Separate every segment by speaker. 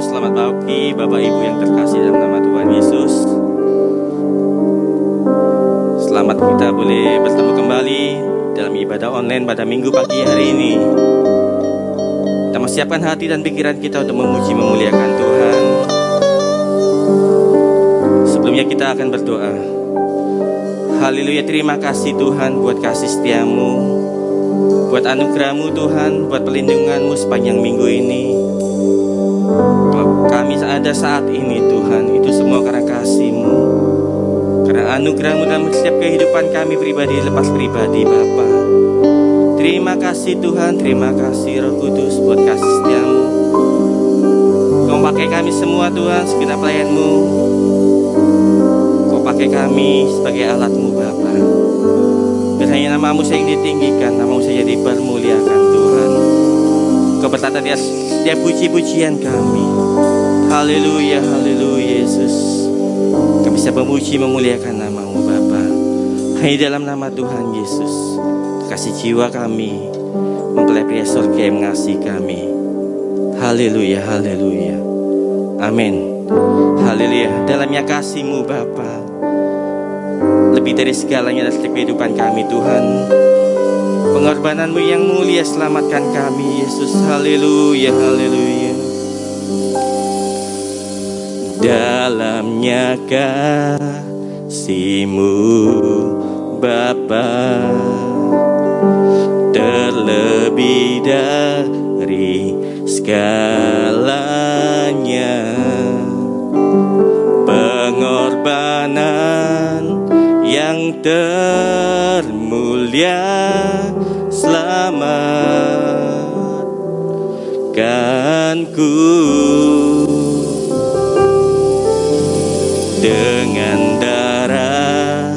Speaker 1: selamat pagi Bapak Ibu yang terkasih dalam nama Tuhan Yesus. Selamat kita boleh bertemu kembali dalam ibadah online pada minggu pagi hari ini. Kita mempersiapkan hati dan pikiran kita untuk memuji memuliakan Tuhan. Sebelumnya kita akan berdoa. Haleluya, terima kasih Tuhan buat kasih setiamu, buat anugerah-Mu Tuhan, buat perlindungan-Mu sepanjang minggu ini. Kalau kami ada saat ini Tuhan, itu semua karena kasih-Mu, karena anugerah-Mu dalam setiap kehidupan kami pribadi, lepas pribadi Bapa. Terima kasih Tuhan, terima kasih Roh Kudus buat kasih setia-Mu. Kau pakai kami semua Tuhan, segenap pelayan-Mu. Kau pakai kami sebagai alat-Mu Bapa. Biar hanya nama-Mu saja yang ditinggikan, nama-Mu saja dipermuliakan Tuhan. Kau bertata di atas setiap puji-pujian kami. Haleluya, haleluya Yesus. Kami bisa memuji memuliakan nama-Mu Bapa. Hanya dalam nama Tuhan Yesus, kasih jiwa kami mempelai pria surga yang mengasihi kami. Haleluya, haleluya. Amin. Haleluya. Dalamnya kasih-Mu Bapa, lebih dari segalanya dalam setiap kehidupan kami Tuhan. Pengorbanan-Mu yang mulia selamatkan kami Yesus. Haleluya, haleluya. Dalamnya kasih-Mu Bapa, terlebih dari segalanya, pengorbanan yang termulia selamatkanku. Dengan darah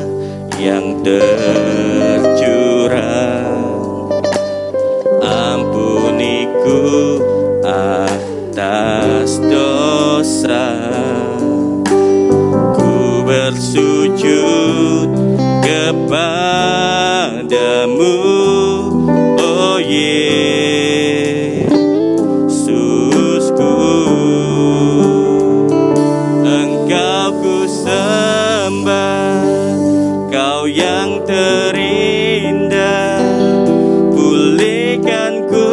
Speaker 1: yang tercurah, ampuniku atas dosa. Ku bersujud kepadamu, oh Yesusku. Engkau ku sembah, Kau yang terindah. Pulihkanku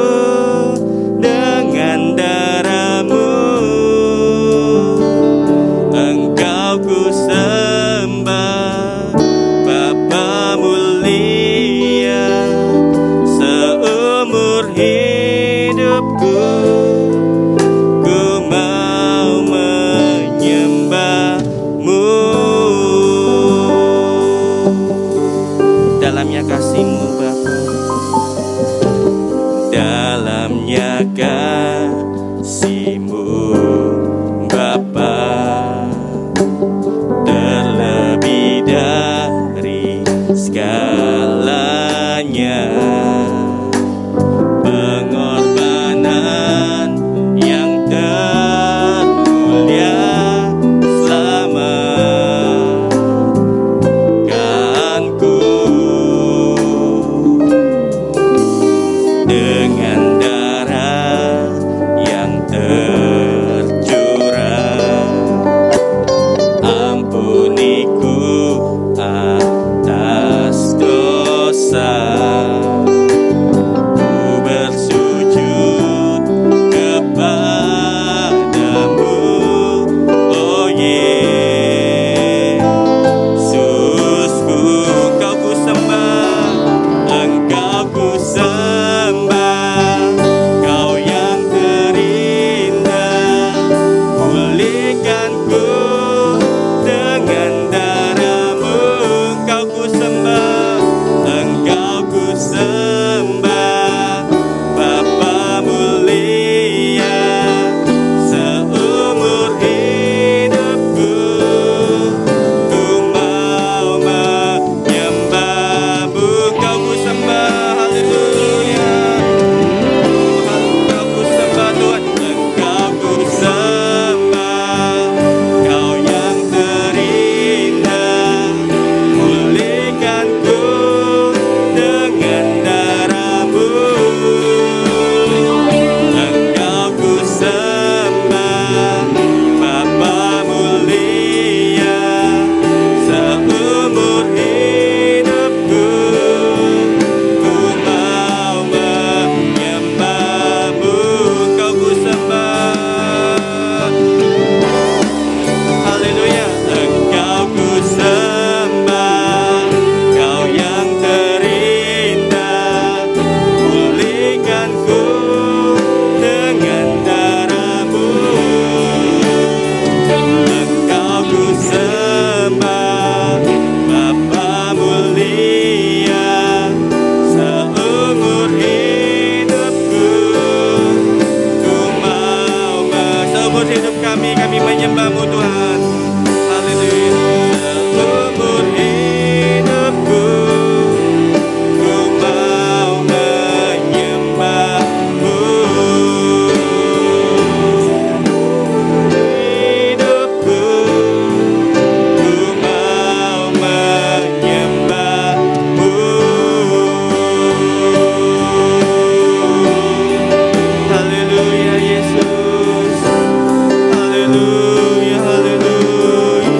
Speaker 1: dengan darah-Mu. Engkau ku sembah, Bapa mulia. Seumur hidupku ku mau menyembah-Mu. Dalamnya kasih-Mu Bapa, dalamnya kasih-Mu Bapa, terlebih dari segalanya, pengorbanan yang termulia selamatkanku. Dengan darah yang tercurah, seumur hidup kami menyembah-Mu Tuhan. Haleluya. Seumur hidupku ku mau menyembah-Mu. Hidupku ku mau menyembah-Mu. Haleluya Yesus. Haleluya, haleluya.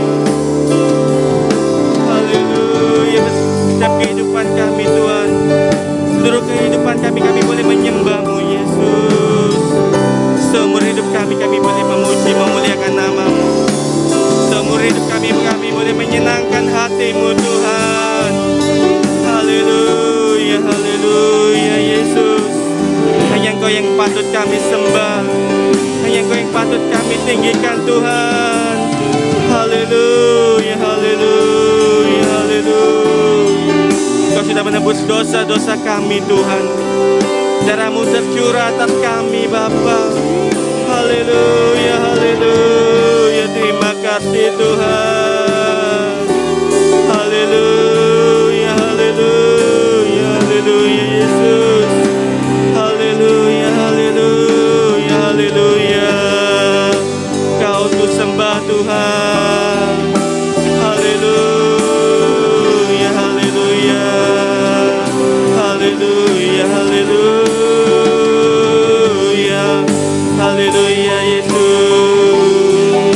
Speaker 1: Haleluya. Setiap kehidupan kami Tuhan, seluruh kehidupan kami boleh menyembah-Mu Yesus. Seumur hidup kami boleh memuji, memuliakan nama-Mu. Seumur hidup kami boleh menyenangkan hati-Mu Tuhan. Haleluya, haleluya Yesus. Hanya Engkau yang patut kami sembah, hanya Engkau yang patut kami tinggikan Tuhan. Haleluya, haleluya, haleluya. Engkau sudah menebus dosa-dosa kami Tuhan. Darah-Mu tercurah atas kami Bapa. Haleluya, haleluya. Terima kasih Tuhan. Haleluya, haleluya, haleluya Yesus. Haleluya, haleluya, haleluya. Kau tuh sembah Tuhan. Haleluya, haleluya. Haleluya, haleluya. Haleluya Yesus.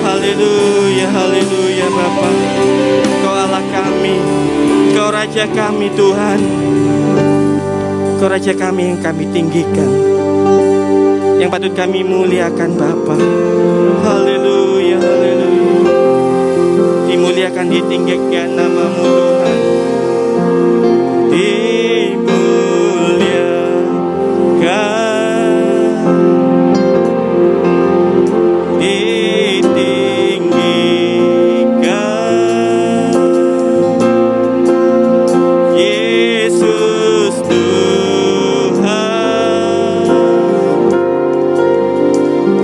Speaker 1: Haleluya, haleluya Bapa. Kau Allah kami, Kau Raja kami Tuhan. Kau Raja kami yang kami tinggikan, yang patut kami muliakan Bapa. Haleluya, haleluya. Dimuliakan, ditinggikan nama-Mu Tuhan. Dimuliakan, ditinggikan. Yesus Tuhan,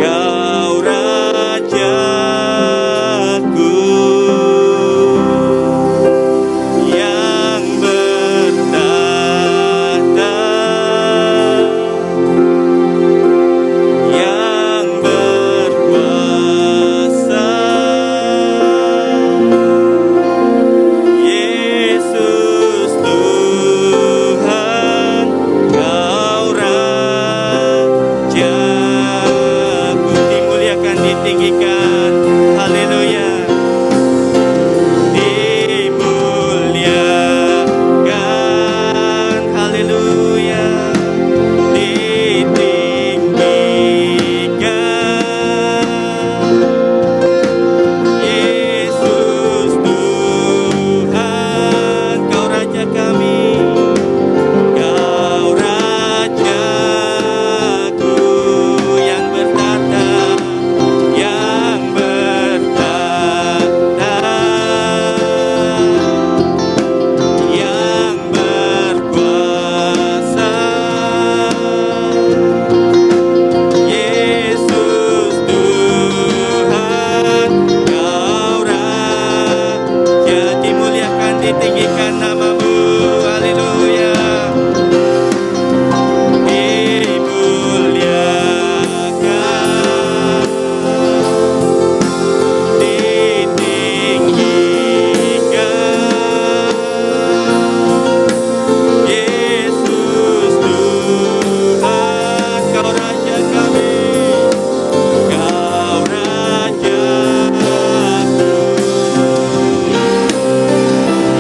Speaker 1: Kau Rajaku yang bertahta, yang berkuasa. Yesus Tuhan, Kau Rajaku. Dimuliakan, ditinggikan. Haleluya. Dimuliakan, haleluya. Ditinggikan. Yesus Tuhan, Kau Raja kami, Kau Rajaku yang bertahta, yang bertahta, yang berkuasa. Yesus Tuhan, Kau Raja. Dimuliakan, ditinggikan nama-Mu. Haleluya. Dimuliakan, ditinggikan. Yesus Tuhan, Kau Raja kami, Kau Rajaku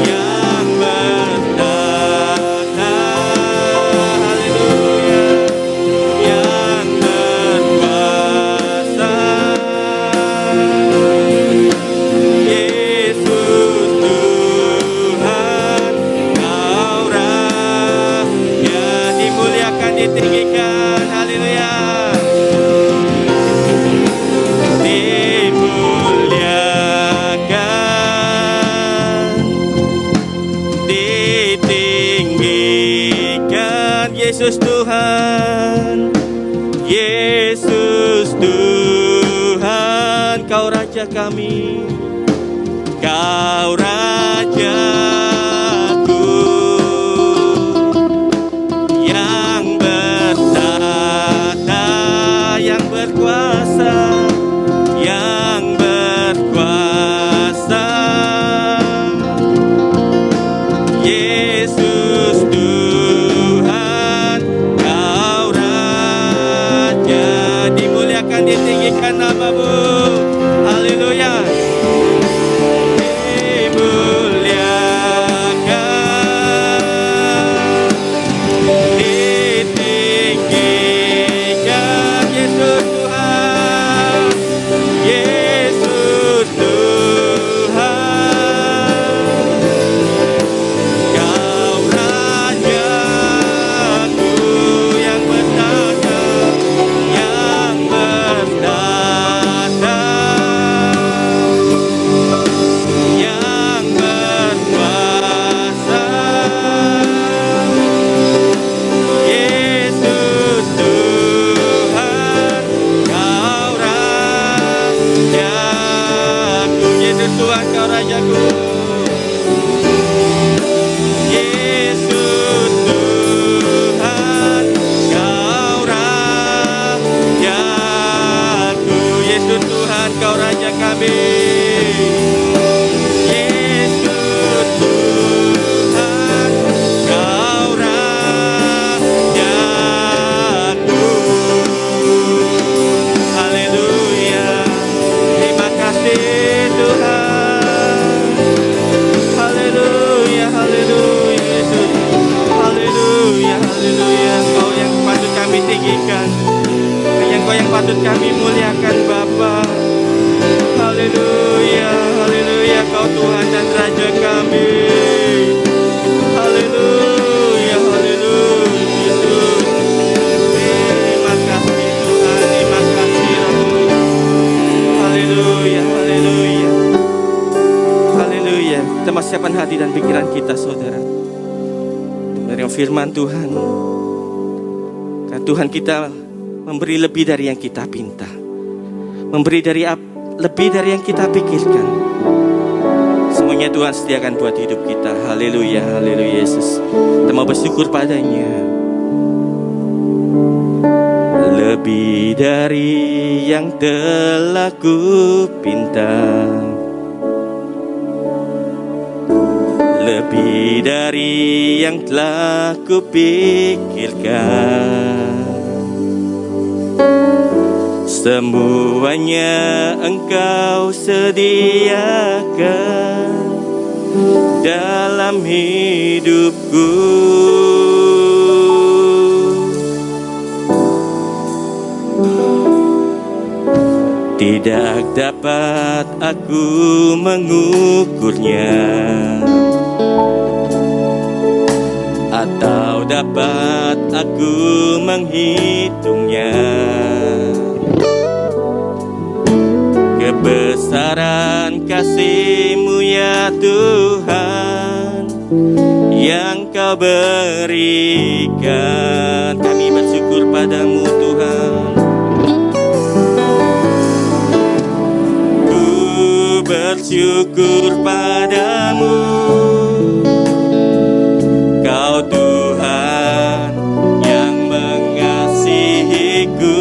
Speaker 1: yang bertahta. Haleluya. Yang berkuasa. Yesus Tuhan, Kau Raja. Dimuliakan, ditinggikan. Haleluya. Dimuliakan, ditinggikan. Yesus Tuhan, Yesus Raja kami. Kau Rajaku yang bertahta, yang berkuasa, yang berkuasa. Yesus Tuhan, Kau Raja, dimuliakan, ditinggikan nama-Mu. Haleluya. Patut kami muliakan Bapa. Haleluya, haleluya, Kau Tuhan dan Raja kami. Haleluya, haleluya, Yesus. Terima kasih Tuhan, terima kasih Rabu. Haleluya, haleluya, haleluya. Kita masih siapkan hati dan pikiran kita, saudara, dari firman Tuhan. Karena Tuhan kita memberi lebih dari yang kita pinta, memberi lebih dari yang kita pikirkan. Semuanya Tuhan sediakan buat hidup kita. Haleluya, haleluya Yesus. Kita mau bersyukur padanya. Lebih dari yang telah ku pinta, lebih dari yang telah ku pikirkan, semuanya Engkau sediakan dalam hidupku. Tidak dapat aku mengukurnya, atau dapat aku menghitungnya. Kebesaran kasih-Mu ya Tuhan, yang Kau berikan. Kami bersyukur padamu Tuhan. Ku bersyukur padamu, Kau Tuhan yang mengasihiku.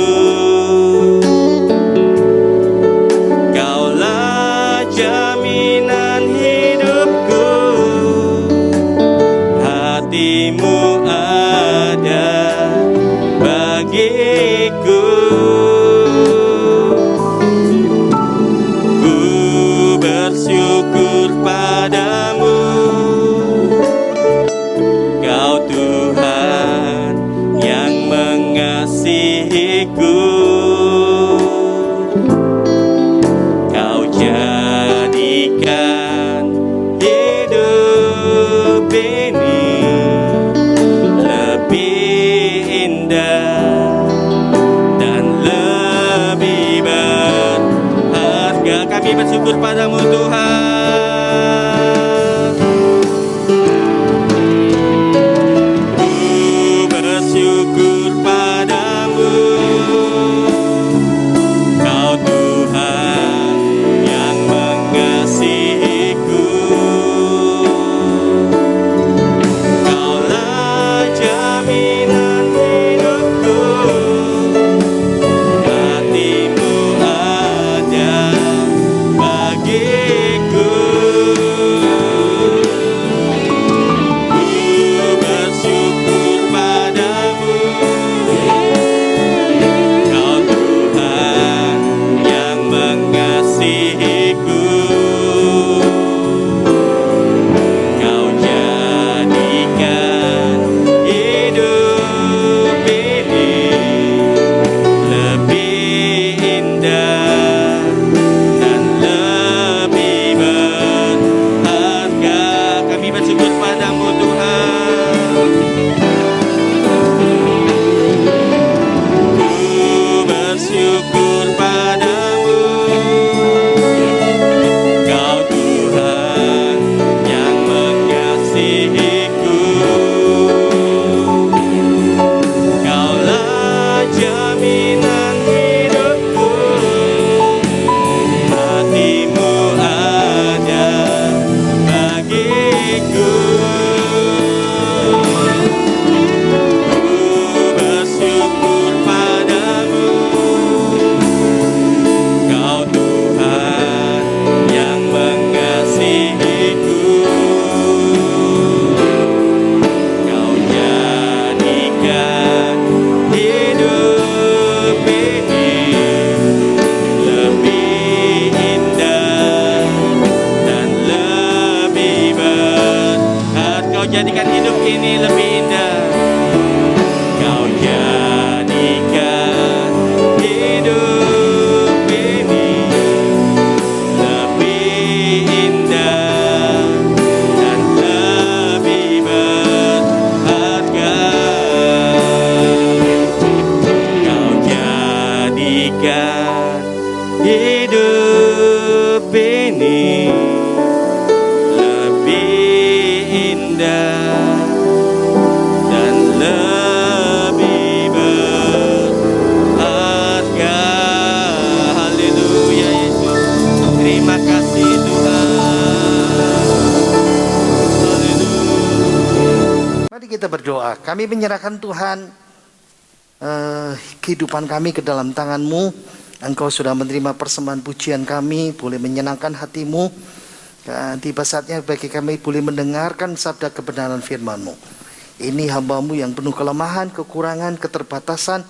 Speaker 1: Hati-Mu ada bagiku. Ku bersyukur padamu, Kau Tuhan yang mengasihiku. Kau jadikan hidup ini kami bersyukur padamu Tuhan. Ku bersyukur padamu, Kau Tuhan yang ini lebih indah. Kau jadikan hidup ini lebih indah dan lebih berharga. Kau jadikan hidup ini lebih indah dan lebih berharga. Haleluya Yesus, terima kasih Tuhan. Haleluya.
Speaker 2: Mari kita berdoa. Kami menyerahkan Tuhan kehidupan kami ke dalam tangan-Mu. Engkau sudah menerima persembahan pujian kami, boleh menyenangkan hati-Mu. Dan tiba saatnya bagi kami boleh mendengarkan sabda kebenaran firman-Mu. Ini hamba-Mu yang penuh kelemahan, kekurangan, keterbatasan.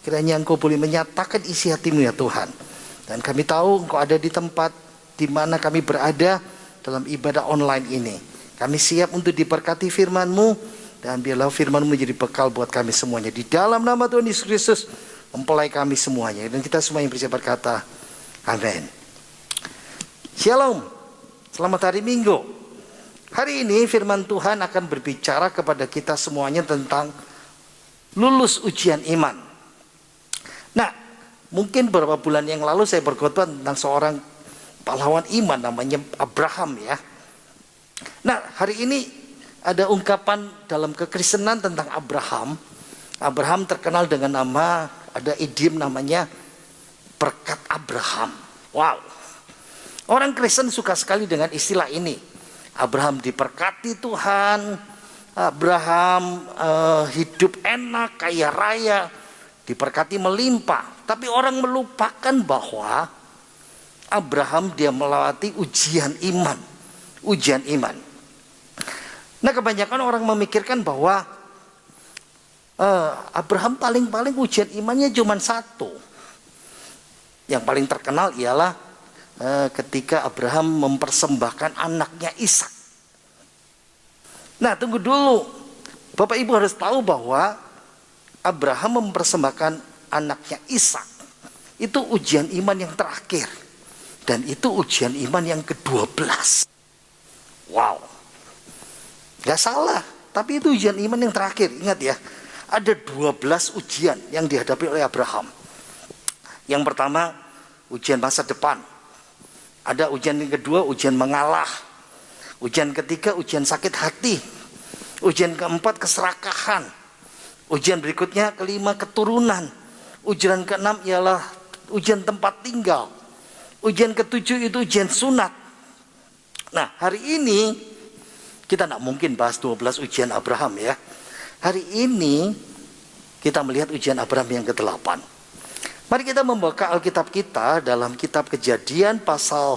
Speaker 2: Kiranya Engkau boleh menyatakan isi hati-Mu ya Tuhan. Dan kami tahu Engkau ada di tempat di mana kami berada dalam ibadah online ini. Kami siap untuk diberkati firman-Mu, dan biarlah firman-Mu menjadi bekal buat kami semuanya. Di dalam nama Tuhan Yesus Kristus, mempelai kami semuanya. Dan kita semua yang bersiap berkata, amin. Shalom, selamat hari Minggu. Hari ini firman Tuhan akan berbicara kepada kita semuanya tentang lulus ujian iman. Nah, mungkin beberapa bulan yang lalu saya berkhotbah tentang seorang pahlawan iman namanya Abraham ya. Nah, hari ini ada ungkapan dalam kekristenan tentang Abraham. Abraham terkenal dengan nama, ada idiom namanya berkat Abraham. Wow. Orang Kristen suka sekali dengan istilah ini. Abraham diberkati Tuhan. Abraham hidup enak, kaya raya, diberkati melimpah. Tapi orang melupakan bahwa Abraham dia melewati ujian iman. Ujian iman. Nah, kebanyakan orang memikirkan bahwa Abraham paling-paling ujian imannya cuma satu. Yang paling terkenal ialah ketika Abraham mempersembahkan anaknya Ishak. Nah, tunggu dulu. Bapak Ibu harus tahu bahwa Abraham mempersembahkan anaknya Ishak. Itu ujian iman yang terakhir. Dan itu ujian iman yang ke-12. Wow. Gak salah. Tapi itu ujian iman yang terakhir. Ingat ya. Ada 12 ujian yang dihadapi oleh Abraham. Yang pertama, ujian masa depan. Ada ujian yang kedua, ujian mengalah. Ujian ketiga, ujian sakit hati. Ujian keempat, keserakahan. Ujian berikutnya, kelima, keturunan. Ujian keenam ialah ujian tempat tinggal. Ujian ketujuh itu ujian sunat. Nah, hari ini kita tidak mungkin bahas 12 ujian Abraham ya. Hari ini kita melihat ujian Abraham yang ke-8. Mari kita membuka Alkitab kita dalam kitab Kejadian pasal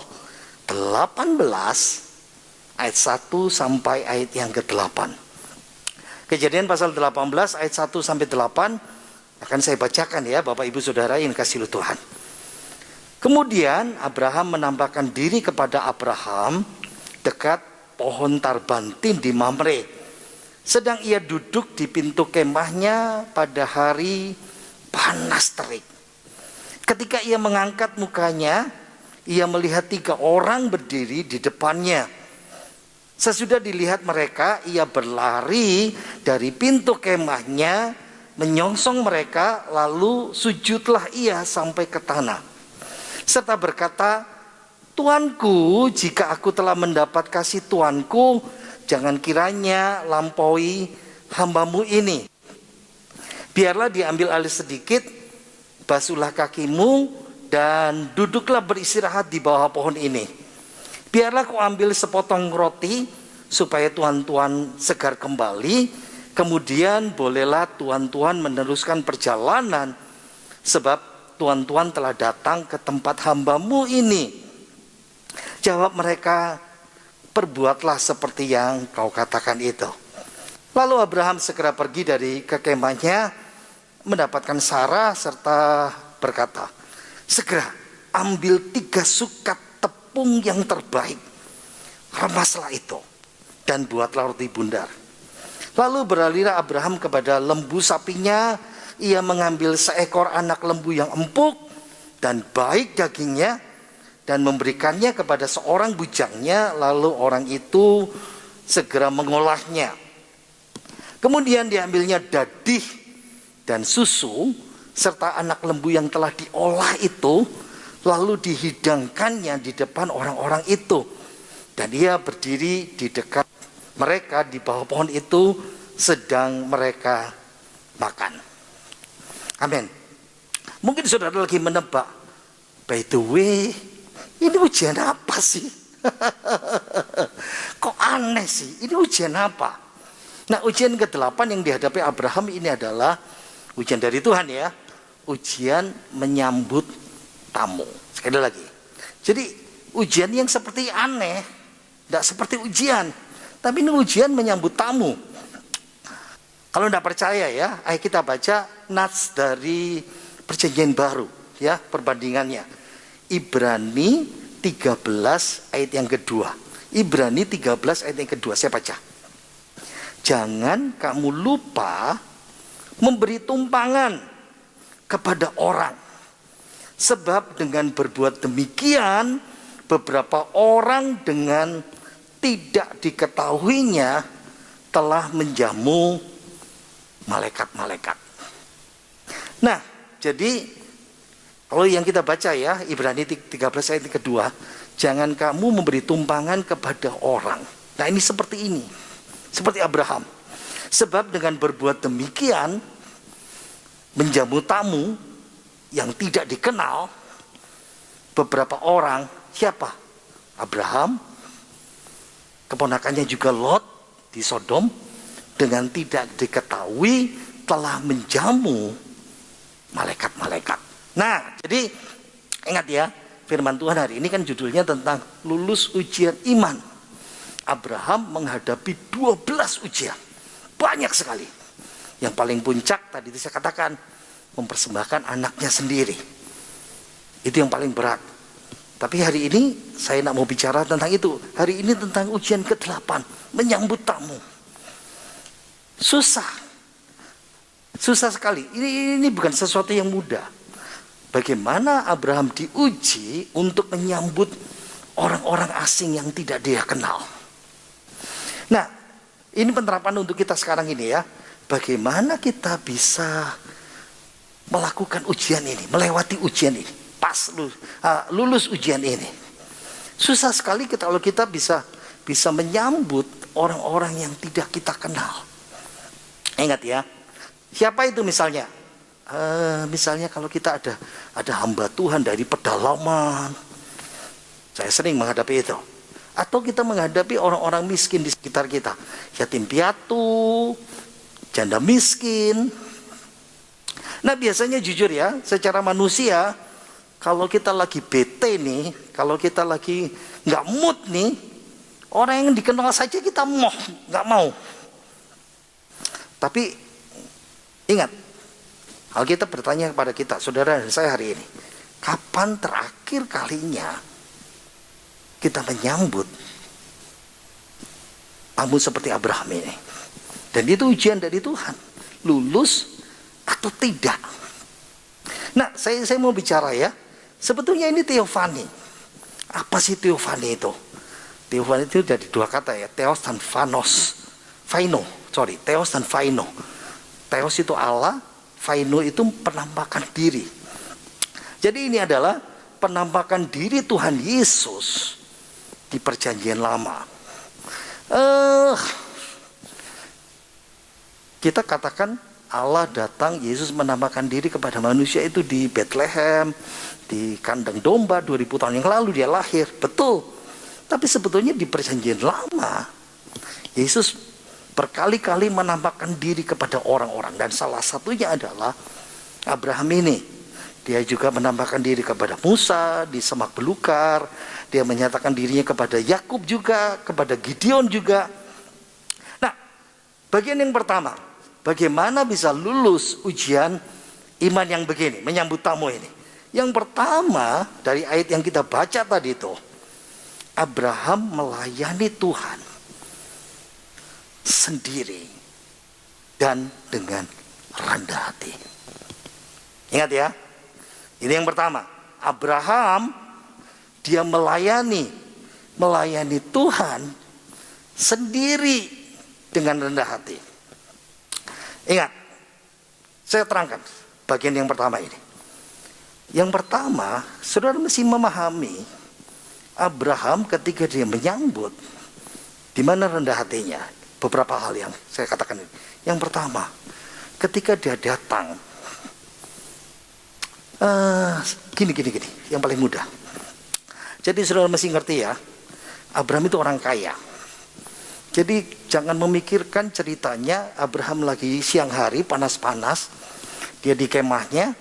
Speaker 2: 18 ayat 1 sampai ayat yang ke-8. Kejadian pasal 18 ayat 1 sampai 8 akan saya bacakan ya Bapak Ibu Saudara yang kasih Tuhan. Kemudian Abraham menampakkan diri kepada Abraham dekat pohon tarbantin di Mamre. Sedang ia duduk di pintu kemahnya pada hari panas terik. Ketika ia mengangkat mukanya, ia melihat 3 orang berdiri di depannya. Sesudah dilihat mereka, ia berlari dari pintu kemahnya, menyongsong mereka, lalu sujudlah ia sampai ke tanah. Serta berkata, Tuanku, jika aku telah mendapat kasih Tuanku, jangan kiranya lampaui hambamu ini. Biarlah diambil alih sedikit, basuhlah kakimu, dan duduklah beristirahat di bawah pohon ini. Biarlah ku ambil sepotong roti, supaya tuan-tuan segar kembali. Kemudian bolehlah tuan-tuan meneruskan perjalanan, sebab tuan-tuan telah datang ke tempat hambamu ini. Jawab mereka, perbuatlah seperti yang kau katakan itu. Lalu Abraham segera pergi dari kekemahnya, mendapatkan Sarah serta berkata, segera ambil 3 sukat tepung yang terbaik, remaslah itu, dan buatlah roti bundar. Lalu beralihlah Abraham kepada lembu sapinya. Ia mengambil seekor anak lembu yang empuk dan baik dagingnya dan memberikannya kepada seorang bujangnya. Lalu orang itu segera mengolahnya. Kemudian diambilnya dadih dan susu serta anak lembu yang telah diolah itu, lalu dihidangkannya di depan orang-orang itu. Dan ia berdiri di dekat mereka di bawah pohon itu sedang mereka makan. Amin. Mungkin saudara lagi menebak, by the way, ini ujian apa sih? Kok aneh sih? Ini ujian apa? Nah, ujian ke-8 yang dihadapi Abraham ini adalah ujian dari Tuhan ya. Ujian menyambut tamu. Sekali lagi. Jadi ujian yang seperti aneh, tidak seperti ujian, tapi ini ujian menyambut tamu. Kalau tidak percaya ya, ayo kita baca nats dari Perjanjian Baru ya, perbandingannya. Ibrani 13 ayat yang kedua. Ibrani 13 ayat yang kedua, saya baca. Jangan kamu lupa memberi tumpangan kepada orang, sebab dengan berbuat demikian beberapa orang dengan tidak diketahuinya telah menjamu malaikat-malaikat. Nah, jadi kalau yang kita baca ya, Ibrani 13 ayat kedua, jangan kamu memberi tumpangan kepada orang. Nah, ini seperti ini, seperti Abraham. Sebab dengan berbuat demikian menjamu tamu yang tidak dikenal beberapa orang. Siapa? Abraham, keponakannya juga Lot di Sodom, dengan tidak diketahui telah menjamu malaikat-malaikat. Nah, jadi ingat ya, firman Tuhan hari ini kan judulnya tentang lulus ujian iman. Abraham menghadapi 12 ujian, banyak sekali. Yang paling puncak tadi saya katakan, mempersembahkan anaknya sendiri. Itu yang paling berat. Tapi hari ini saya nak mau bicara tentang itu. Hari ini tentang ujian ke-8, menyambut tamu. Susah. Susah sekali. Ini bukan sesuatu yang mudah. Bagaimana Abraham diuji untuk menyambut orang-orang asing yang tidak dia kenal. Nah, ini penerapan untuk kita sekarang ini ya. Bagaimana kita bisa melakukan ujian ini, melewati ujian ini, lulus ujian ini. Susah sekali kalau kita bisa menyambut orang-orang yang tidak kita kenal. Ingat ya, siapa itu misalnya? Misalnya kalau kita ada hamba Tuhan dari pedalaman, saya sering menghadapi itu. Atau kita menghadapi orang-orang miskin di sekitar kita, yatim piatu, janda miskin. Nah, biasanya jujur ya, secara manusia, kalau kita lagi bete nih, kalau kita lagi nggak mood nih, orang yang dikenal saja kita nggak mau. Tapi ingat, Alkitab bertanya kepada kita, saudara dan saya hari ini, kapan terakhir kalinya kita menyambut tamu seperti Abraham ini? Dan itu ujian dari Tuhan, lulus atau tidak. Nah, saya mau bicara ya, sebetulnya ini teofani. Apa sih teofani itu? Teofani itu dari dua kata ya, theos dan phanos. Theos dan phaino. Theos itu Allah, phaino itu penampakan diri. Jadi ini adalah penampakan diri Tuhan Yesus di Perjanjian Lama. Kita katakan Allah datang, Yesus menampakkan diri kepada manusia itu di Bethlehem, di kandang domba 2000 tahun yang lalu dia lahir, betul. Tapi sebetulnya di Perjanjian Lama, Yesus berkali-kali menampakkan diri kepada orang-orang, dan salah satunya adalah Abraham ini. Dia juga menampakkan diri kepada Musa di semak belukar, dia menyatakan dirinya kepada Yakub juga, kepada Gideon juga. Nah, bagian yang pertama, bagaimana bisa lulus ujian iman yang begini, menyambut tamu ini? Yang pertama, dari ayat yang kita baca tadi itu, Abraham melayani Tuhan sendiri, dan dengan rendah hati. Ingat ya, ini yang pertama. Abraham dia melayani Tuhan sendiri dengan rendah hati. Ingat, saya terangkan bagian yang pertama ini. Yang pertama, saudara mesti memahami Abraham ketika dia menyambut, di mana rendah hatinya. Beberapa hal yang saya katakan ini. Yang pertama, ketika dia datang, gini, yang paling mudah. Jadi saudara mesti ngerti ya, Abraham itu orang kaya. Jadi jangan memikirkan ceritanya Abraham lagi siang hari panas-panas, dia di kemahnya,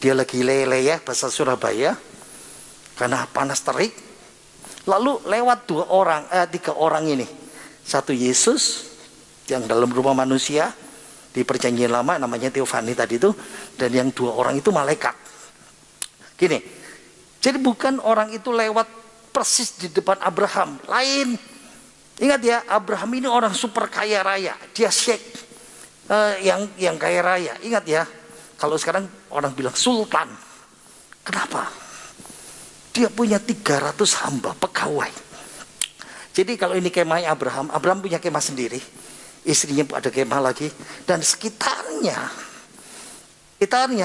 Speaker 2: dia lagi lele ya bahasa Surabaya, karena panas terik. Lalu lewat tiga orang ini, satu Yesus yang dalam rumah manusia di perjanjian lama namanya Teofani tadi itu, dan yang dua orang itu malaikat. Gini, jadi bukan orang itu lewat persis di depan Abraham, lain. Ingat ya, Abraham ini orang super kaya raya, dia sheikh yang kaya raya. Ingat ya, kalau sekarang orang bilang sultan. Kenapa? Dia punya 300 hamba pegawai. Jadi kalau ini kemahnya Abraham punya kemah sendiri, istrinya ada kemah lagi, dan sekitarnya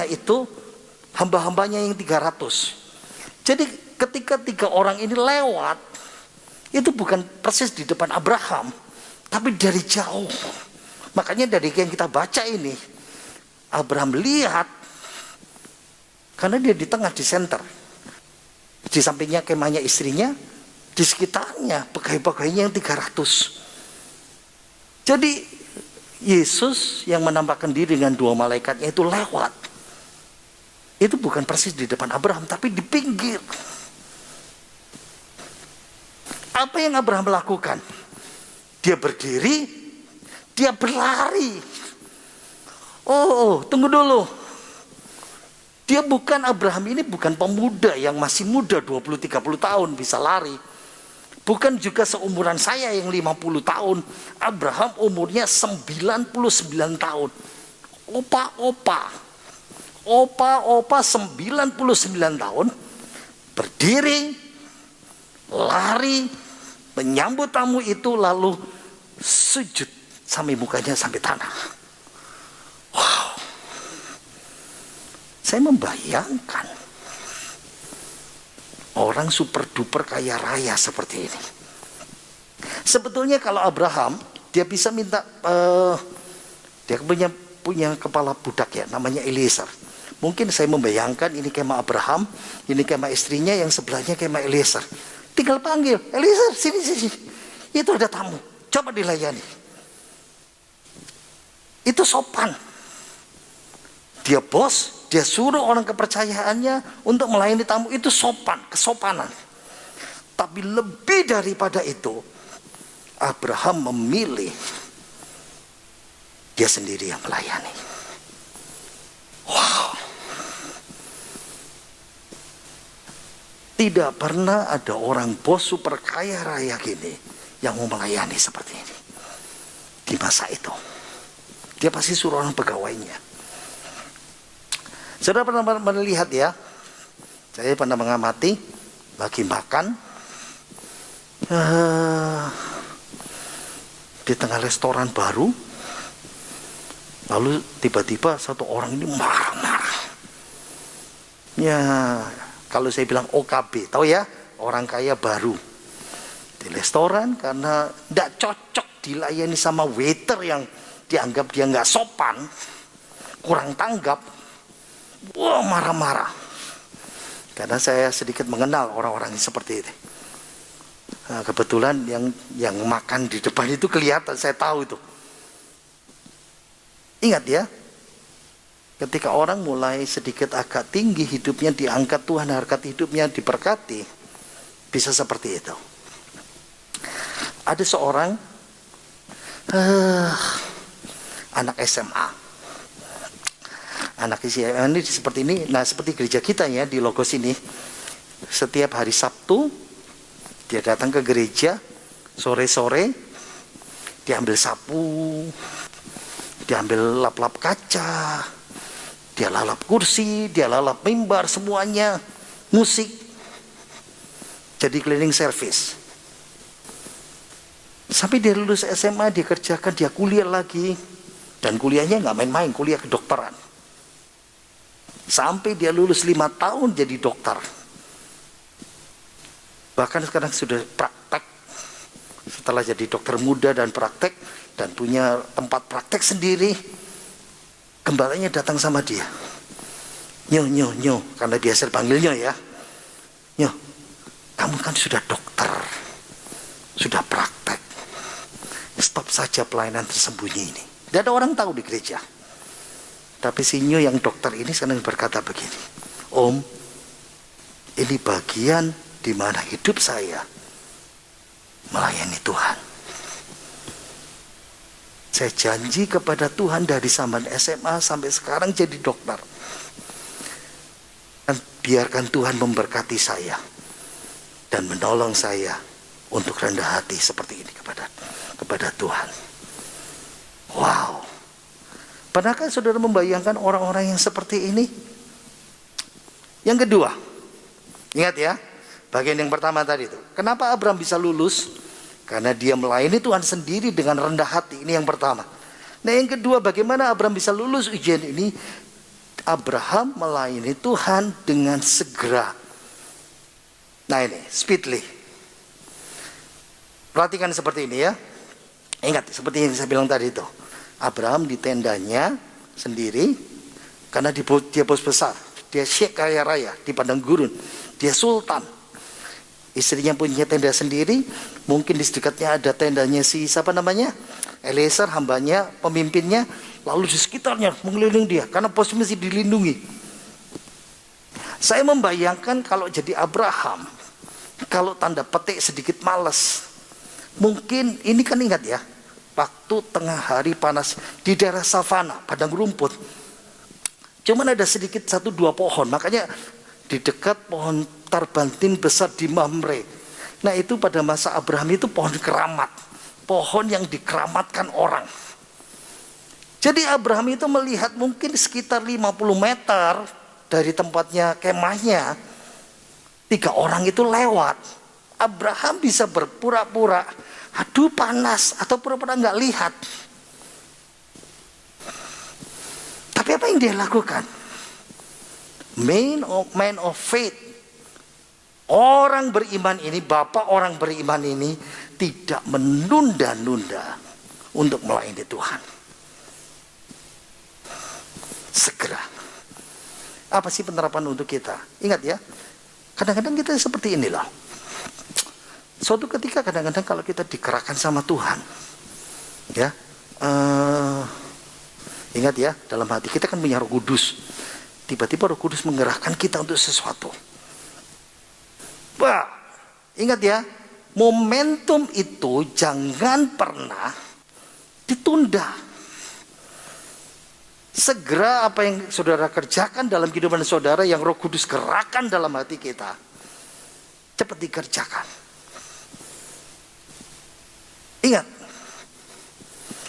Speaker 2: itu hamba-hambanya yang 300. Jadi ketika tiga orang ini lewat, itu bukan persis di depan Abraham, tapi dari jauh. Makanya dari yang kita baca ini, Abraham lihat, karena dia di tengah, di center, di sampingnya kemahnya istrinya, di sekitarnya pegawai-pegawainya yang 300. Jadi Yesus yang menampakkan diri dengan dua malaikatnya itu lewat. Itu bukan persis di depan Abraham, tapi di pinggir. Apa yang Abraham lakukan? Dia berdiri, dia berlari. Oh, tunggu dulu. Abraham ini bukan pemuda yang masih muda 20-30 tahun bisa lari. Bukan juga seumuran saya yang 50 tahun. Abraham umurnya 99 tahun. Opa 99 tahun. Berdiri, lari, menyambut tamu itu, lalu sujud sampai mukanya sampai tanah. Wow. Saya membayangkan orang super duper kaya raya seperti ini. Sebetulnya kalau Abraham, dia bisa minta, dia punya kepala budak ya, namanya Eliezer. Mungkin saya membayangkan ini kemah Abraham, ini kemah istrinya, yang sebelahnya kemah Eliezer. Tinggal panggil, Eliezer sini. Itu ada tamu, coba dilayani. Itu sopan. Dia bos, dia suruh orang kepercayaannya untuk melayani tamu, itu sopan, kesopanan. Tapi lebih daripada itu, Abraham memilih dia sendiri yang melayani. Wow. Tidak pernah ada orang bos super kaya raya gini yang mau melayani seperti ini. Di masa itu, dia pasti suruh orang pegawainya. Saudara pernah melihat ya, saya pernah mengamati lagi makan di tengah restoran baru, lalu tiba-tiba satu orang ini marah-marah. Ya, kalau saya bilang OKB, tahu ya, orang kaya baru di restoran karena tidak cocok dilayani sama waiter yang dianggap dia nggak sopan, kurang tanggap. Wah, marah-marah. Karena saya sedikit mengenal orang-orang yang seperti ini. Nah, kebetulan yang makan di depan itu kelihatan, saya tahu itu. Ingat ya, ketika orang mulai sedikit agak tinggi hidupnya, diangkat Tuhan, harkat hidupnya diberkati, bisa seperti itu. Ada seorang anak SMA. Anak SMA ini seperti ini, nah seperti gereja kita ya di Logos ini. Setiap hari Sabtu dia datang ke gereja, sore-sore dia ambil sapu, Dia ambil lap-lap kaca, dia lalap kursi, dia lalap mimbar, semuanya musik. Jadi cleaning service. Sampai dia lulus SMA, dia kerjakan, dia kuliah lagi. Dan kuliahnya nggak main-main, kuliah kedokteran. Sampai dia lulus 5 tahun jadi dokter. Bahkan sekarang sudah praktek. Setelah jadi dokter muda dan praktek, dan punya tempat praktek sendiri, gembalanya datang sama dia. Nyo, karena biasa dipanggilnya ya. Nyo, kamu kan sudah dokter, sudah praktek. Stop saja pelayanan tersembunyi ini. Tidak ada orang tahu di gereja. Tapi si Nyo yang dokter ini sekarang berkata begini, Om, ini bagian di mana hidup saya melayani Tuhan. Saya janji kepada Tuhan dari zaman SMA sampai sekarang jadi dokter. Dan biarkan Tuhan memberkati saya dan menolong saya untuk rendah hati seperti ini kepada Tuhan. Wow. Pernahkah saudara membayangkan orang-orang yang seperti ini? Yang kedua, ingat ya, bagian yang pertama tadi itu. Kenapa Abraham bisa lulus? Karena dia melayani Tuhan sendiri dengan rendah hati. Ini yang pertama. Nah yang kedua, bagaimana Abraham bisa lulus ujian ini? Abraham melayani Tuhan dengan segera. Nah ini, speedily. Perhatikan seperti ini ya. Ingat, seperti yang saya bilang tadi itu. Abraham di tendanya sendiri. Karena dia bos besar. Dia syekh kaya raya di padang gurun. Dia sultan. Istrinya punya tenda sendiri. Mungkin di dekatnya ada tendanya siapa namanya? Eliezer, hambanya, pemimpinnya. Lalu di sekitarnya mengelilingi dia. Karena posisi mesti dilindungi. Saya membayangkan kalau jadi Abraham. Kalau tanda petik sedikit malas. Mungkin ini kan ingat ya. Waktu tengah hari panas. Di daerah savana, padang rumput. Cuman ada sedikit 1-2 pohon. Makanya di dekat pohon tarbantin besar di Mamre. Nah itu pada masa Abraham itu pohon keramat. Pohon yang dikeramatkan orang. Jadi Abraham itu melihat mungkin sekitar 50 meter dari tempatnya kemahnya. 3 orang itu lewat. Abraham bisa berpura-pura, aduh panas, atau pura-pura nggak lihat. Tapi apa yang dia lakukan? Man of faith. Orang beriman ini, bapak orang beriman ini tidak menunda-nunda untuk melayani Tuhan. Segera. Apa sih penerapan untuk kita? Ingat ya, kadang-kadang kita seperti ini loh. Suatu ketika kadang-kadang kalau kita digerakkan sama Tuhan, ya, ingat ya, dalam hati kita kan punya Roh Kudus. Tiba-tiba Roh Kudus menggerakkan kita untuk sesuatu. Wah, ingat ya, momentum itu jangan pernah ditunda. Segera apa yang saudara kerjakan dalam kehidupan saudara yang Roh Kudus gerakan dalam hati kita, cepat dikerjakan. Ingat,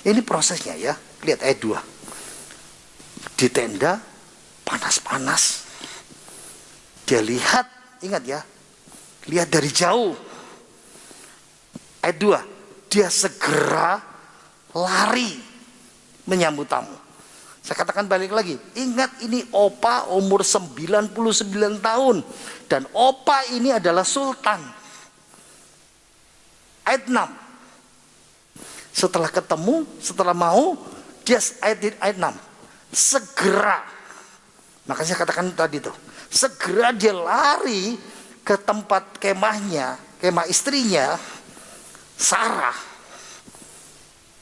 Speaker 2: ini prosesnya ya. Lihat ayat 2. Di tenda panas-panas. Dia lihat, ingat ya, lihat dari jauh. Ayat 2, dia segera lari menyambut tamu. Saya katakan balik lagi, ingat ini opa umur 99 tahun. Dan opa ini adalah sultan. Ayat 6. Setelah ketemu, setelah mau, dia ayat 6. Segera. Maka saya katakan tadi tuh, segera dia lari ke tempat kemahnya, kemah istrinya, Sarah.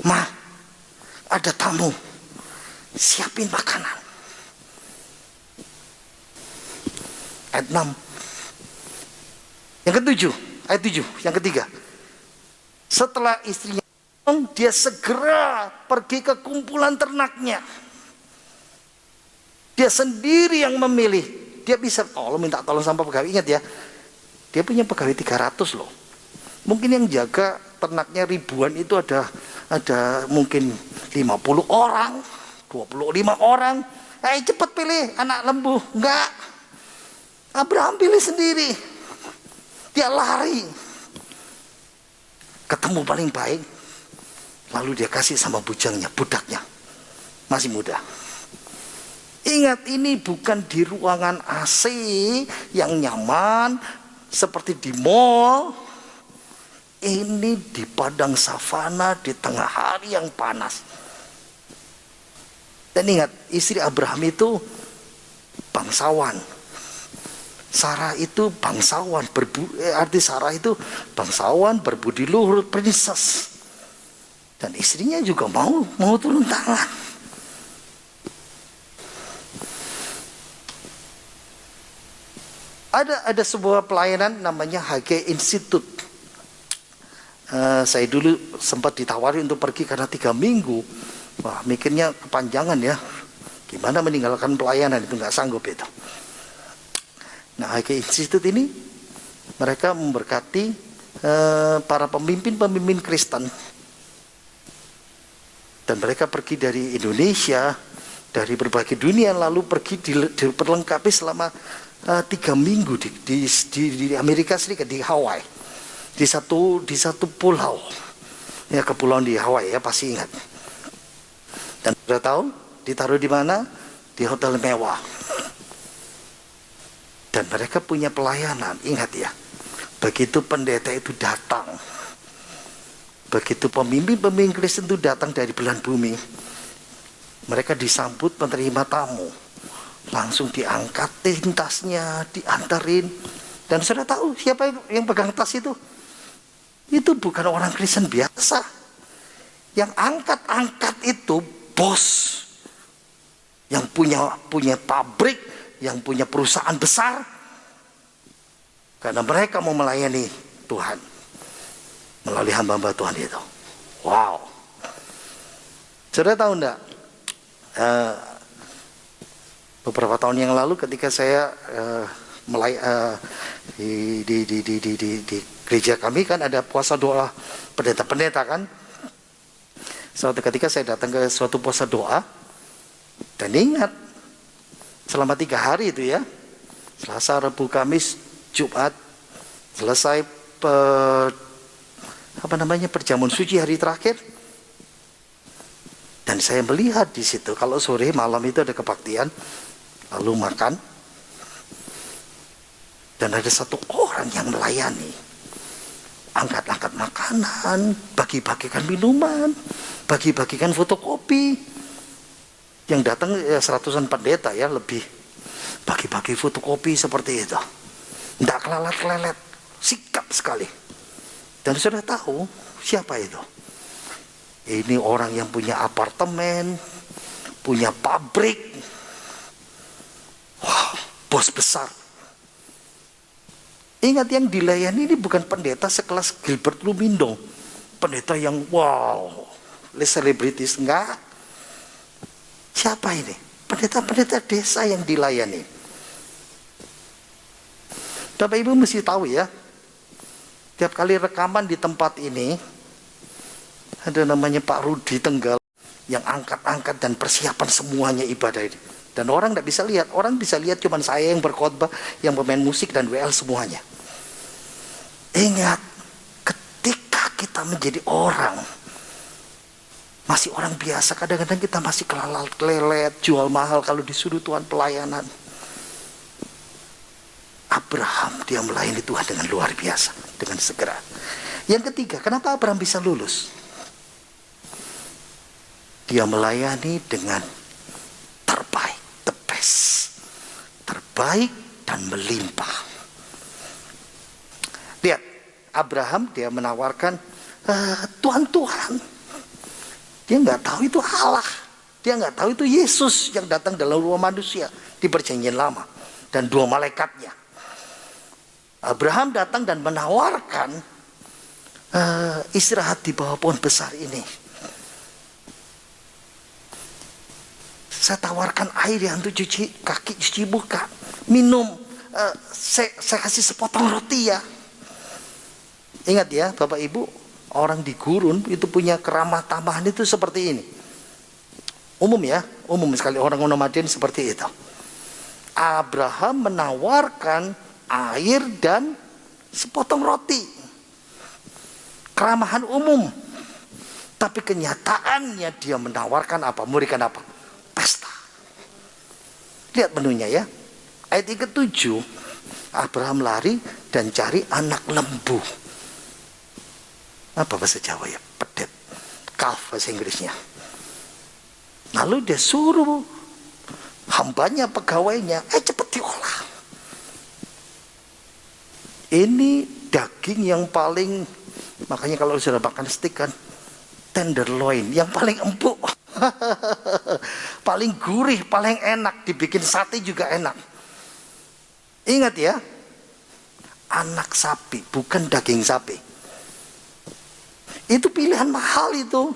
Speaker 2: Ma, ada tamu. Siapin makanan. Ayat 6. Yang ketujuh, ayat 7, yang ketiga. Setelah istrinya, dia segera pergi ke kumpulan ternaknya. Dia sendiri yang memilih. Dia bisa minta tolong sama pegawai. Ingat ya, dia punya pegawai 300 loh. Mungkin yang jaga ternaknya ribuan itu ada ada mungkin 50 orang, 25 orang. Cepat pilih anak lembu. Enggak. Abraham pilih sendiri. Dia lari. Ketemu paling baik. Lalu dia kasih sama bujangnya, budaknya. Masih muda. Ingat, ini bukan di ruangan AC yang nyaman seperti di mall. Ini di padang savana di tengah hari yang panas. Dan ingat, istri Abraham itu bangsawan. Sarah itu bangsawan, arti Sarah itu bangsawan, berbudi luhur, princess. Dan istrinya juga mau turun tangan. Ada sebuah pelayanan namanya HG Institute. Saya dulu sempat ditawari untuk pergi karena 3 minggu. Wah, mikirnya kepanjangan ya. Gimana meninggalkan pelayanan, itu nggak sanggup itu. Nah, HG Institute ini mereka memberkati para pemimpin-pemimpin Kristen. Dan mereka pergi dari Indonesia, dari berbagai dunia, lalu pergi diperlengkapi selama 3 minggu di Amerika Serikat, di Hawaii, di satu pulau ya, kepulauan di Hawaii ya, pasti ingat. Dan sudah tahu ditaruh di mana? Di hotel mewah. Dan mereka punya pelayanan. Ingat ya, begitu pendeta itu datang, begitu pemimpin Kristen itu datang dari belahan bumi, mereka disambut menerima tamu. Langsung diangkat tasnya, diantarin. Dan sudah tahu siapa yang pegang tas itu? Itu bukan orang Kristen biasa. Yang angkat itu bos. Yang punya pabrik, yang punya perusahaan besar. Karena mereka mau melayani Tuhan melalui hamba-hamba Tuhan itu. Wow. Sudah tahu enggak? Beberapa tahun yang lalu ketika saya di gereja kami kan ada puasa doa pendeta-pendeta kan. Suatu ketika saya datang ke suatu puasa doa, dan ingat selama 3 hari itu ya, Selasa, Rabu, Kamis, Jumat, selesai perjamuan suci hari terakhir. Dan saya melihat di situ kalau sore malam itu ada kebaktian, lalu makan, dan ada satu orang yang melayani, angkat-angkat makanan, bagi-bagikan minuman, bagi-bagikan fotokopi. Yang datang ya, 100-an pendeta ya, lebih bagi-bagi fotokopi seperti itu. Tidak kelelet-kelelet, sikap sekali. Dan sudah tahu siapa itu? Ini orang yang punya apartemen, punya pabrik. Wah, bos besar. Ingat, yang dilayani ini bukan pendeta sekelas Gilbert Lumindo. Pendeta yang wow, selebritis, enggak. Siapa ini? Pendeta-pendeta desa yang dilayani. Bapak Ibu mesti tahu ya, tiap kali rekaman di tempat ini, ada namanya Pak Rudi Tenggal yang angkat-angkat dan persiapan semuanya ibadah ini. Dan orang tidak bisa lihat. Orang bisa lihat cuma saya yang berkhotbah, yang pemain musik dan WL semuanya. Ingat, ketika kita menjadi orang, masih orang biasa, kadang-kadang kita masih kelelet, jual mahal kalau disuruh Tuhan pelayanan. Abraham, dia melayani Tuhan dengan luar biasa, dengan segera. Yang ketiga, kenapa Abraham bisa lulus? Dia melayani dengan terbaik, the best, terbaik dan melimpah. Lihat, Abraham dia menawarkan Tuhan. Dia nggak tahu itu Allah, dia nggak tahu itu Yesus yang datang dalam ruang manusia di perjanjian lama dan 2 malaikatnya. Abraham datang dan menawarkan istirahat di bawah pohon besar ini. Saya tawarkan air ya untuk cuci kaki, cuci muka, minum. Saya kasih sepotong roti ya. Ingat ya Bapak Ibu, orang di gurun itu punya keramah tamahan itu seperti ini. Umum ya, umum sekali orang nomaden seperti itu. Abraham menawarkan air dan sepotong roti. Keramahan umum. Tapi kenyataannya dia menawarkan apa? Memberikan apa? Pesta. Lihat menunya ya. Ayat yang ke-7. Abraham lari dan cari anak lembu. Apa bahasa Jawa ya? Pedet. Calf bahasa Inggrisnya. Lalu dia suruh hambanya, pegawainya, cepat diolah. Ini daging yang paling, makanya kalau sudah makan steak kan, tenderloin, yang paling empuk. Paling gurih, paling enak. Dibikin sate juga enak. Ingat ya, anak sapi, bukan daging sapi. Itu pilihan mahal itu.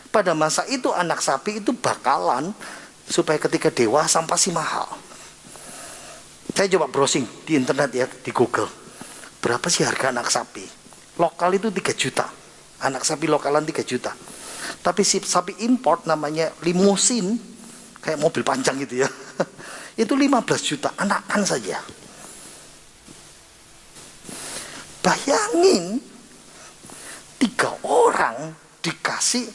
Speaker 2: Pada masa itu anak sapi itu bakalan supaya ketika dewasa pasti mahal. Saya coba browsing di internet ya, di Google. Berapa sih harga anak sapi? Lokal itu 3 juta. Anak sapi lokalan 3 juta. Tapi si sapi import namanya limusin, kayak mobil panjang gitu ya. Itu 15 juta, anakan saja. Bayangin 3 orang dikasih,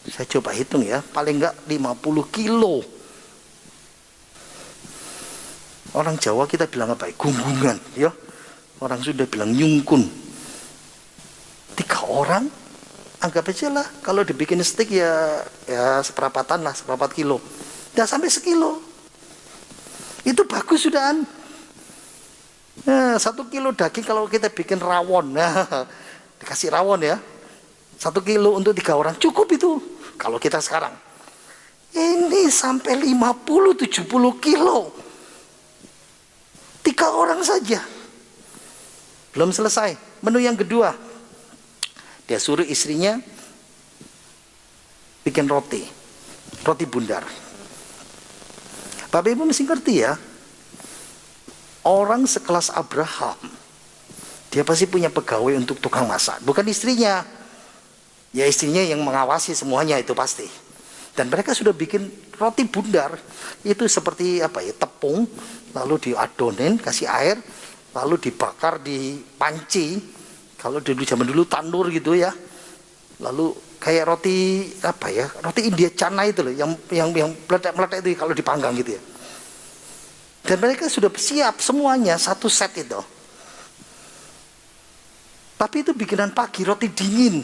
Speaker 2: saya coba hitung ya, paling enggak 50 kilo. Orang Jawa kita bilang apa ya? Gunggungan ya. Orang sudah bilang nyungkun. 3 orang, anggap aja lah kalau dibikin steak ya seperapatan lah, seperempat kilo. Tidak sampai sekilo. Itu bagus sudahan. Nah, 1 kilo daging kalau kita bikin rawon, nah, dikasih rawon ya. 1 kilo untuk 3 orang cukup itu. Kalau kita sekarang, ini sampai 50-70 kilo. 3 orang saja. Belum selesai. Menu yang kedua, dia suruh istrinya bikin roti bundar. Bapak Ibu mesti ngerti ya, orang sekelas Abraham, dia pasti punya pegawai untuk tukang masak. Bukan istrinya, ya istrinya yang mengawasi semuanya itu pasti. Dan mereka sudah bikin roti bundar, itu seperti apa ya, tepung, lalu diadonin, kasih air, lalu dibakar di panci. Kalau dulu zaman dulu tandur gitu ya. Lalu kayak roti apa ya, roti India Cana itu loh, yang meletak-meletak itu kalau dipanggang gitu ya. Dan mereka sudah siap semuanya, 1 set itu. Tapi itu bikinan pagi, roti dingin,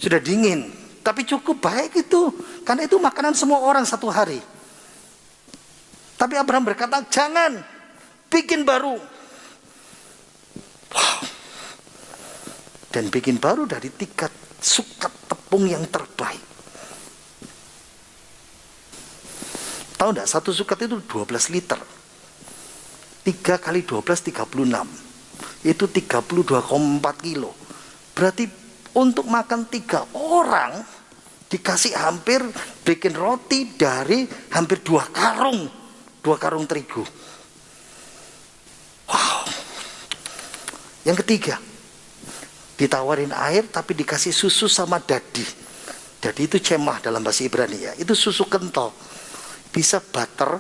Speaker 2: sudah dingin, tapi cukup baik itu, karena itu makanan semua orang 1 hari. Tapi Abraham berkata, jangan, bikin baru. Wow. Dan bikin baru dari 3 sukat tepung yang terbaik. Tahu enggak, 1 sukat itu 12 liter. 3 kali 12, 36. Itu 32,4 kilo. Berarti untuk makan 3 orang, dikasih hampir, bikin roti dari hampir 2 karung terigu. Wow. Yang ketiga, ditawarin air tapi dikasih susu sama dadi. Dadi itu cemah dalam bahasa Ibrani ya. Itu susu kental. Bisa butter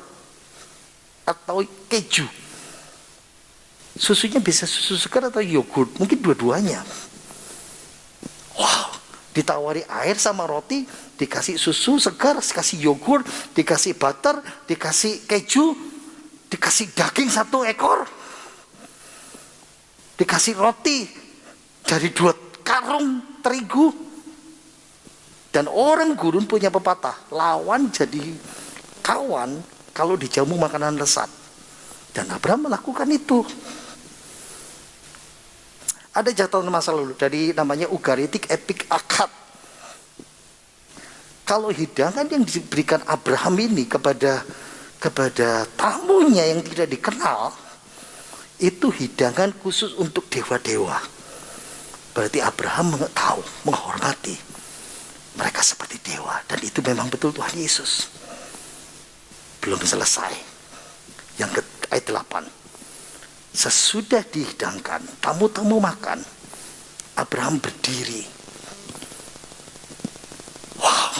Speaker 2: atau keju. Susunya bisa susu segar atau yogurt, mungkin dua-duanya. Wow, ditawari air sama roti, dikasih susu segar, dikasih yogurt, dikasih butter, dikasih keju, dikasih daging 1 ekor, dikasih roti dari 2 karung terigu. Dan orang gurun punya pepatah, lawan jadi kawan kalau dijamu makanan lezat. Dan Abraham melakukan itu. Ada catatan masa lalu dari namanya Ugaritic Epic Akkad. Kalau hidangan yang diberikan Abraham ini kepada tamunya yang tidak dikenal, itu hidangan khusus untuk dewa-dewa. Berarti Abraham tahu, menghormati mereka seperti dewa. Dan itu memang betul Tuhan Yesus. Belum selesai. Yang ayat 8. Sesudah dihidangkan, tamu-tamu makan, Abraham berdiri. Wow,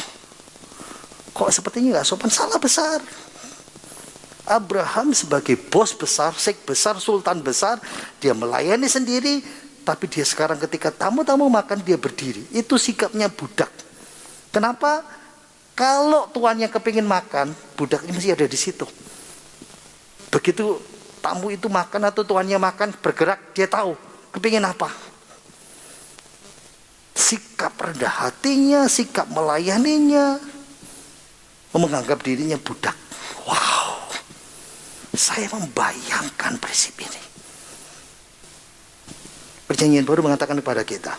Speaker 2: kok sepertinya nggak sopan? Salah besar. Abraham sebagai bos besar, sheikh besar, sultan besar, dia melayani sendiri, tapi dia sekarang ketika tamu-tamu makan dia berdiri. Itu sikapnya budak. Kenapa? Kalau tuannya kepingin makan, budak ini masih ada di situ. Begitu tamu itu makan atau tuannya makan, bergerak, dia tahu kepingin apa. Sikap rendah hatinya, sikap melayaninya, menganggap dirinya budak. Wow, saya membayangkan prinsip ini. Perjanjian baru mengatakan kepada kita,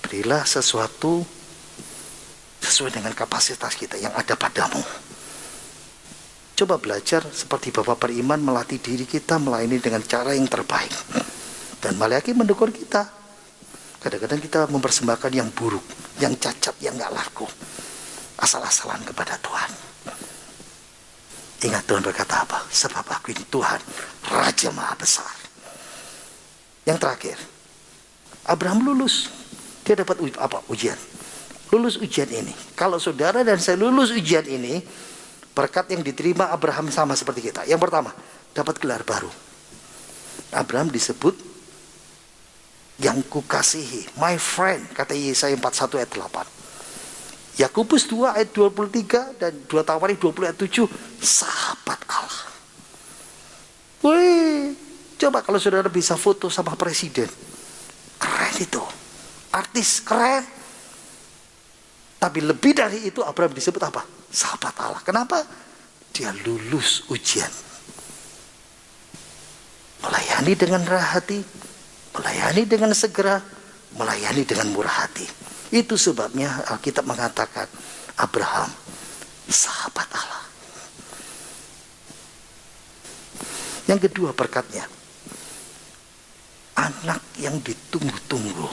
Speaker 2: berilah sesuatu sesuai dengan kapasitas kita yang ada padamu. Coba belajar seperti Bapak beriman, melatih diri kita melayani dengan cara yang terbaik. Dan Maleakhi mendukung kita. Kadang-kadang kita mempersembahkan yang buruk, yang cacat, yang gak laku, asal-asalan kepada Tuhan. Ingat Tuhan berkata apa? Sebab aku ini Tuhan, Raja Maha Besar. Yang terakhir, Abraham lulus. Dia dapat ujian. Lulus ujian ini. Kalau saudara dan saya lulus ujian ini, berkat yang diterima Abraham sama seperti kita. Yang pertama, dapat gelar baru. Abraham disebut yang kukasihi, my friend, kata Yesaya 41 ayat 8. Yakobus 2 ayat 23 dan 2 Tawarikh 20 ayat 7, sahabat Allah. Wih, coba kalau saudara bisa foto sama presiden. Keren itu. Artis keren. Tapi lebih dari itu Abraham disebut apa? Sahabat Allah. Kenapa? Dia lulus ujian. Melayani dengan rendah hati, melayani dengan segera, melayani dengan murah hati. Itu sebabnya Alkitab mengatakan Abraham sahabat Allah. Yang kedua berkatnya, anak yang ditunggu-tunggu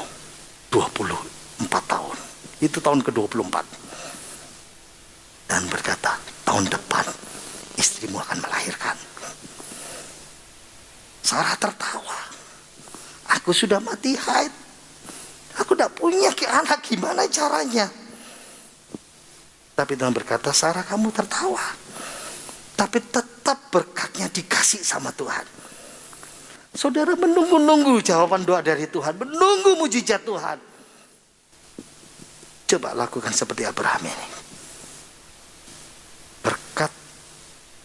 Speaker 2: 24 tahun. Itu tahun ke-24. Dan berkata, tahun depan istrimu akan melahirkan. Sarah tertawa. Aku sudah mati haid. Aku tidak punya anak, gimana caranya? Tapi Tuhan berkata, Sarah kamu tertawa. Tapi tetap berkatnya dikasih sama Tuhan. Saudara menunggu-nunggu jawaban doa dari Tuhan. Menunggu mujizat Tuhan. Coba lakukan seperti Abraham ini. Berkat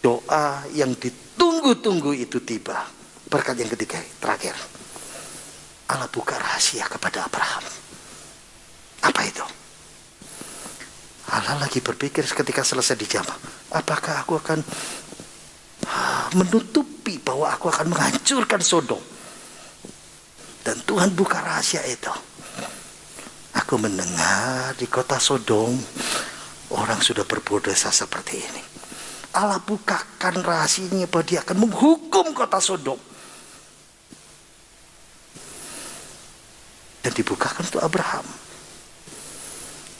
Speaker 2: doa yang ditunggu-tunggu itu tiba. Berkat yang ketiga, terakhir. Allah buka rahasia kepada Abraham. Apa itu? Allah lagi berpikir ketika selesai dijamah. Apakah aku akan menutupi bahwa aku akan menghancurkan Sodom? Dan Tuhan buka rahasia itu. Aku mendengar di kota Sodom orang sudah berbuat dosa seperti ini. Allah bukakan rahasianya bahwa dia akan menghukum kota Sodom. Dan dibukakan untuk Abraham.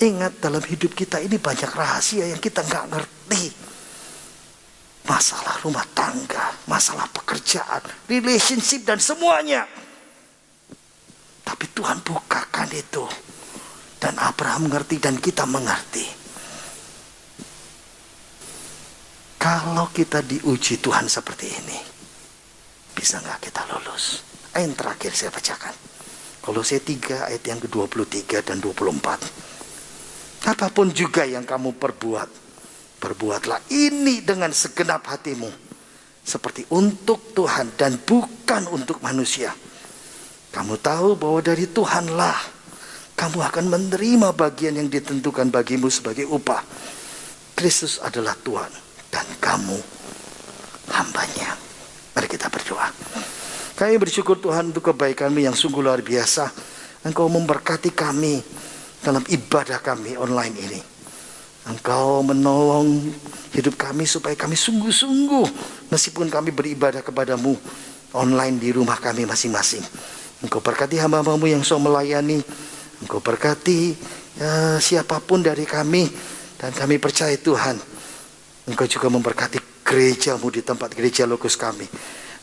Speaker 2: Ingat, dalam hidup kita ini banyak rahasia yang kita nggak ngerti. Masalah rumah tangga, masalah pekerjaan, relationship dan semuanya. Tapi Tuhan bukakan itu. Dan Abraham mengerti dan kita mengerti. Kalau kita diuji Tuhan seperti ini, bisa nggak kita lulus? Ayat terakhir saya bacakan. Kolose 3 ayat yang ke-23 dan 24. Apapun juga yang kamu perbuat, perbuatlah ini dengan segenap hatimu, seperti untuk Tuhan dan bukan untuk manusia. Kamu tahu bahwa dari Tuhanlah kamu akan menerima bagian yang ditentukan bagimu sebagai upah. Kristus adalah Tuhan dan kamu hambanya. Mari kita berdoa. Kami bersyukur Tuhan untuk kebaikan-Mu yang sungguh luar biasa. Engkau memberkati kami dalam ibadah kami online ini. Engkau menolong hidup kami supaya kami sungguh-sungguh, meskipun kami beribadah kepadamu online di rumah kami masing-masing. Engkau berkati hamba-Mu yang so melayani. Engkau berkati siapapun dari kami. Dan kami percaya Tuhan, Engkau juga memberkati gereja-Mu di tempat gereja Logos kami.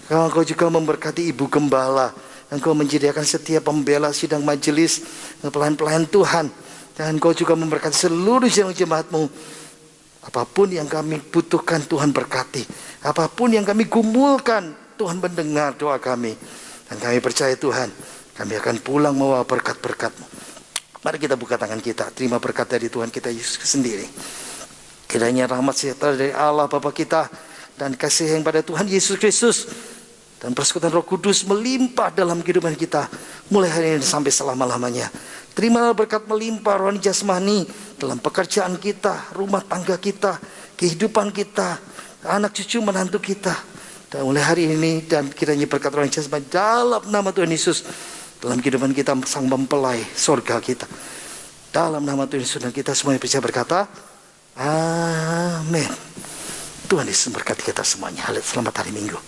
Speaker 2: Engkau juga memberkati Ibu Gembala Engkau menyediakan setiap pembela sidang majelis, pelayan-pelayan Tuhan. Dan Engkau juga memberkati seluruh jemaat-Mu. Apapun yang kami butuhkan, Tuhan berkati. Apapun yang kami gumulkan, Tuhan mendengar doa kami. Dan kami percaya Tuhan, kami akan pulang membawa berkat-berkat-Mu. Mari kita buka tangan kita, terima berkat dari Tuhan kita Yesus sendiri. Kiranya rahmat sejahtera dari Allah Bapa kita dan kasih yang pada Tuhan Yesus Kristus dan persekutuan Roh Kudus melimpah dalam kehidupan kita mulai hari ini sampai selama-lamanya. Terima berkat melimpah rohani jasmani dalam pekerjaan kita, rumah tangga kita, kehidupan kita, anak cucu menantu kita. Dan mulai hari ini dan kiranya berkat rohani jasmani dalam nama Tuhan Yesus dalam kehidupan kita sang mempelai surga kita. Dalam nama Tuhan Yesus dan kita semuanya bisa berkata, amin. Tuhan Yesus memberkati kita semuanya. Selamat hari Minggu.